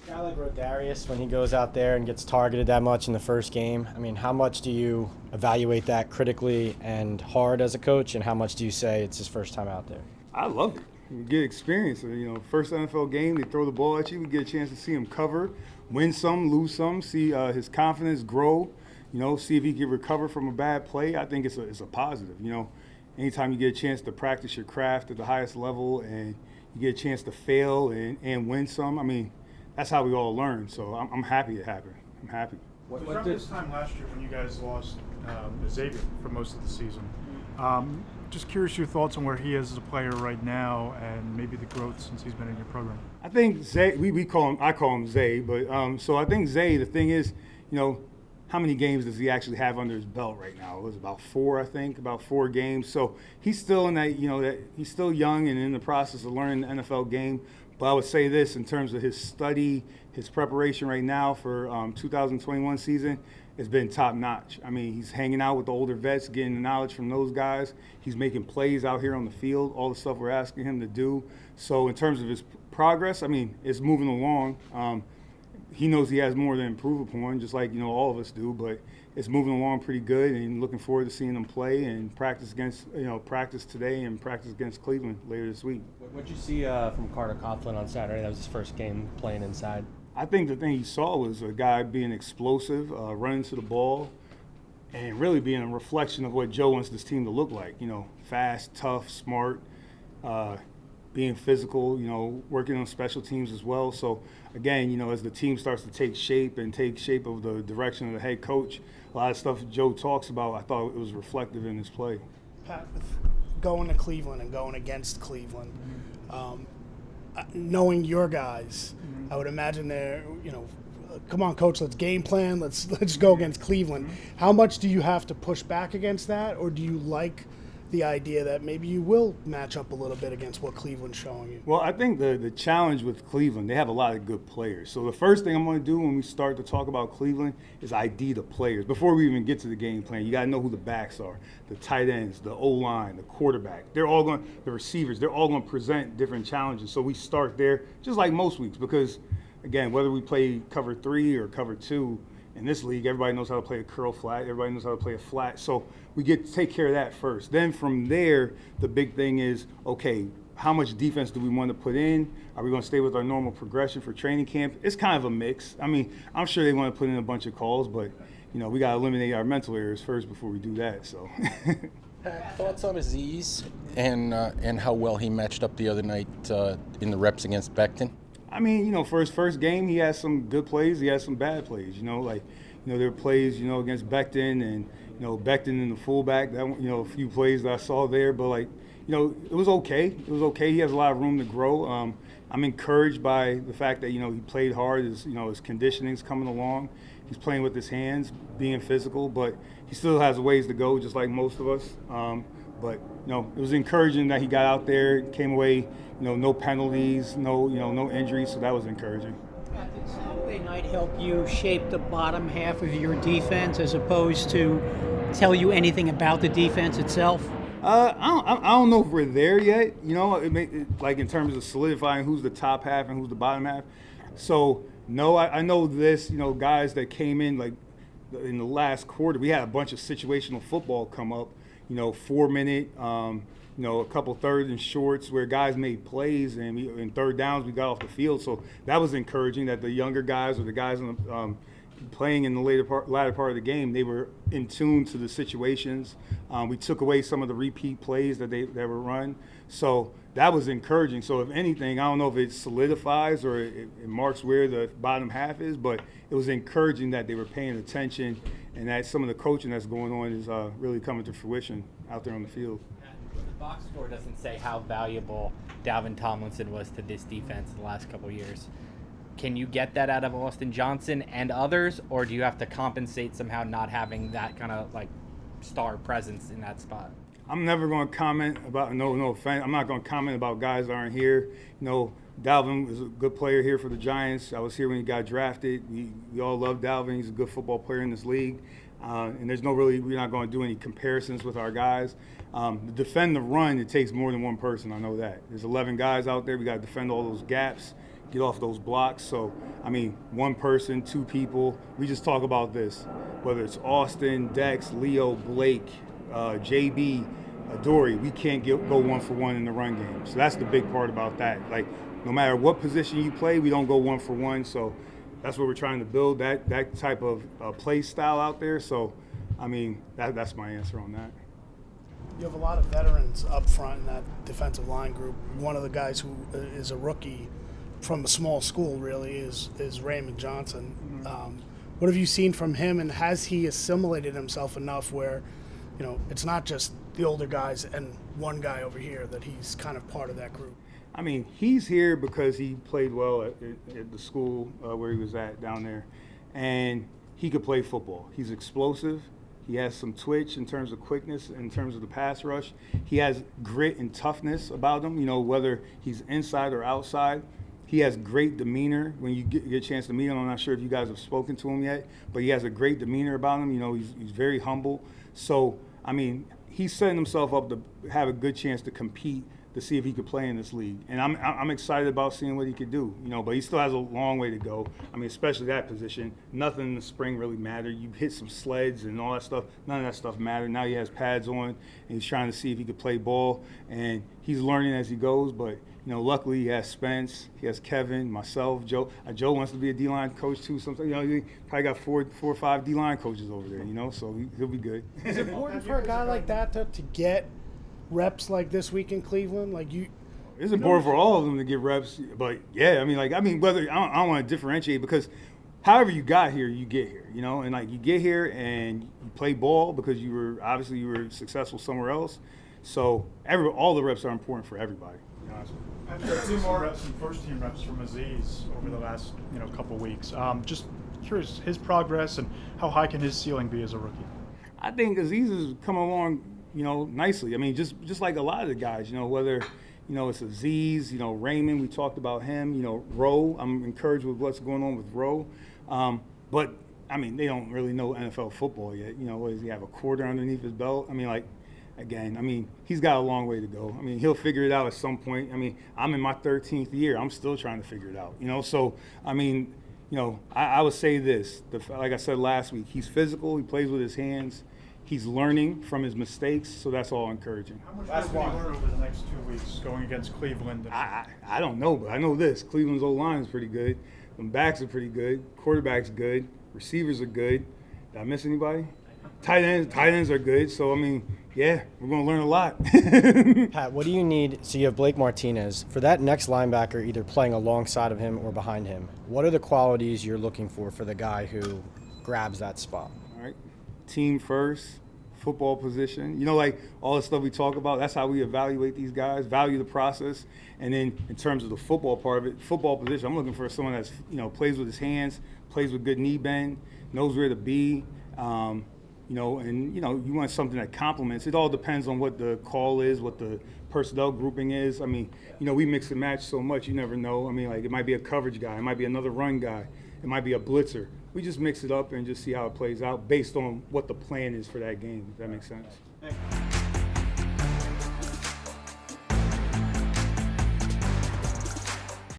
A guy like Rodarius, when he goes out there and gets targeted that much in the first game, I mean, how much do you evaluate that critically and hard as a coach, and how much do you say it's his first time out there? I love it. You get experience. First NFL game, they throw the ball at you. We get a chance to see him cover, win some, lose some, see his confidence grow. See if he can recover from a bad play. I think it's a positive. Anytime you get a chance to practice your craft at the highest level and you get a chance to fail and win some, I mean, that's how we all learn. So I'm happy it happened. I'm happy. Around this time last year when you guys lost Xavier for most of the season, just curious your thoughts on where he is as a player right now and maybe the growth since he's been in your program. I think Zay, I call him Zay, but so I think Zay, the thing is, how many games does he actually have under his belt right now? It was about 4, I think, about 4 games. So he's still in that he's still young and in the process of learning the NFL game. But I would say this in terms of his study, his preparation right now for 2021 season, it's been top notch. I mean, he's hanging out with the older vets, getting the knowledge from those guys. He's making plays out here on the field, all the stuff we're asking him to do. So in terms of his progress, I mean, it's moving along. He knows he has more to improve upon, just like all of us do. But it's moving along pretty good, and looking forward to seeing him play and practice today and practice against Cleveland later this week. What did you see from Carter Coughlin on Saturday? That was his first game playing inside. I think the thing he saw was a guy being explosive, running to the ball, and really being a reflection of what Joe wants this team to look like. Fast, tough, smart, being physical, working on special teams as well. So, again, as the team starts to take shape of the direction of the head coach, a lot of stuff Joe talks about, I thought it was reflective in his play. Pat, with going to Cleveland and going against Cleveland, knowing your guys, I would imagine they're, come on, coach, let's game plan, let's go against Cleveland. How much do you have to push back against that, or do you like the idea that maybe you will match up a little bit against what Cleveland's showing you? Well, I think the challenge with Cleveland, they have a lot of good players. So the first thing I'm going to do when we start to talk about Cleveland is ID the players. Before we even get to the game plan, you got to know who the backs are, the tight ends, the O-line, the quarterback. The receivers, they're all going to present different challenges. So we start there, just like most weeks, because, again, whether we play cover 3 or cover 2, in this league, everybody knows how to play a curl flat. Everybody knows how to play a flat. So we get to take care of that first. Then from there, the big thing is, okay, how much defense do we want to put in? Are we going to stay with our normal progression for training camp? It's kind of a mix. I mean, I'm sure they want to put in a bunch of calls, but, we got to eliminate our mental errors first before we do that. So. Thoughts on Aziz and how well he matched up the other night in the reps against Becton? I mean, for his first game, he has some good plays. He has some bad plays. There were plays, against Becton and, Becton and the fullback. That, a few plays that I saw there. But, it was okay. It was okay. He has a lot of room to grow. I'm encouraged by the fact that, he played hard. His conditioning's coming along. He's playing with his hands, being physical. But he still has a ways to go, just like most of us. But it was encouraging that he got out there, came away, no penalties, no injuries, so that was encouraging. Did Saturday night help you shape the bottom half of your defense as opposed to tell you anything about the defense itself? I don't know if we're there yet, like in terms of solidifying who's the top half and who's the bottom half. So, no, I know this, guys that came in, like in the last quarter, we had a bunch of situational football come up, 4-minute, a couple thirds and shorts where guys made plays, and in third downs we got off the field. So that was encouraging that the younger guys or the guys playing in the latter part of the game, they were in tune to the situations. We took away some of the repeat plays that were run. So that was encouraging. So if anything, I don't know if it solidifies or it marks where the bottom half is, but it was encouraging that they were paying attention and that some of the coaching that's going on is really coming to fruition out there on the field. The box score doesn't say how valuable Dalvin Tomlinson was to this defense in the last couple of years. Can you get that out of Austin Johnson and others, or do you have to compensate somehow not having that kind of star presence in that spot? I'm never going to comment about no offense. I'm not going to comment about guys that aren't here. Dalvin is a good player here for the Giants. I was here when he got drafted. We all love Dalvin. He's a good football player in this league. And we're not going to do any comparisons with our guys. To defend the run, it takes more than one person. I know that. There's 11 guys out there. We got to defend all those gaps. get off those blocks. So, I mean, one person, two people, we just talk about this. Whether it's Austin, Dex, Leo, Blake, JB, Dory, we can't go 1-for-1 in the run game. So that's the big part about that. Like, no matter what position you play, we don't go 1-for-1. So that's what we're trying to build, that type of play style out there. So, I mean, that's my answer on that. You have a lot of veterans up front in that defensive line group. One of the guys who is a rookie from a small school really is Raymond Johnson. What have you seen from him, and has he assimilated himself enough where, you know, it's not just the older guys and one guy over here, that he's kind of part of that group? I mean, he's here because he played well at the school where he was at down there, and he could play football. He's explosive. He has some twitch in terms of quickness, in terms of the pass rush. He has grit and toughness about him, you know, whether he's inside or outside. He has great demeanor when you get a chance to meet him. I'm not sure if you guys have spoken to him yet, but he has a great demeanor about him. You know, he's very humble. So, I mean, he's setting himself up to have a good chance to compete, to see if he could play in this league. And I'm excited about seeing what he could do, you know, but he still has a long way to go. I mean, especially that position. Nothing in the spring really mattered. You hit some sleds and all that stuff. None of that stuff mattered. Now he has pads on, and he's trying to see if he could play ball. And he's learning as he goes, but, you know, luckily he has Spence, he has Kevin, myself, Joe. Joe wants to be a D-line coach too. Sometimes, you know, he probably got four or five D-line coaches over there, you know, so he'll be good. Is it important for a guy like that to get reps like this week in Cleveland? Like it's important for all of them to get reps, but yeah, whether I don't want to differentiate, because however you got here, you get here, you know, and like you get here and you play ball because you were successful somewhere else. So all the reps are important for everybody. To be honest with you. I've heard some more reps, some first-team reps from Aziz over the last couple weeks. Just curious, his progress and how high can his ceiling be as a rookie? I think Aziz is coming along, you know, nicely. I mean, just like a lot of the guys, you know, whether, you know, it's Aziz, you know, Raymond, we talked about him, you know, Rowe, I'm encouraged with what's going on with Rowe. But, I mean, they don't really know NFL football yet. You know, what does he have, a quarter underneath his belt? I mean, like, again, I mean, he's got a long way to go. I mean, he'll figure it out at some point. I mean, I'm in my 13th year. I'm still trying to figure it out, you know? So, I mean, you know, I would say this. Like I said last week, he's physical. He plays with his hands. He's learning from his mistakes, so that's all encouraging. How much will he learn over the next 2 weeks going against Cleveland? I don't know, but I know this. Cleveland's O-line is pretty good. The backs are pretty good. Quarterback's good. Receivers are good. Did I miss anybody? Tight ends are good. So, I mean, yeah, we're going to learn a lot. Pat, what do you need? So you have Blake Martinez. For that next linebacker, either playing alongside of him or behind him, what are the qualities you're looking for the guy who grabs that spot? All right. Team first, football position. You know, like all the stuff we talk about, that's how we evaluate these guys, value the process. And then in terms of the football part of it, football position, I'm looking for someone that's, you know, plays with his hands, plays with good knee bend, knows where to be. You know, and, you know, you want something that complements. It all depends on what the call is, what the personnel grouping is. I mean, you know, we mix and match so much, you never know. I mean, like, it might be a coverage guy. It might be another run guy. It might be a blitzer. We just mix it up and just see how it plays out based on what the plan is for that game, if that makes sense.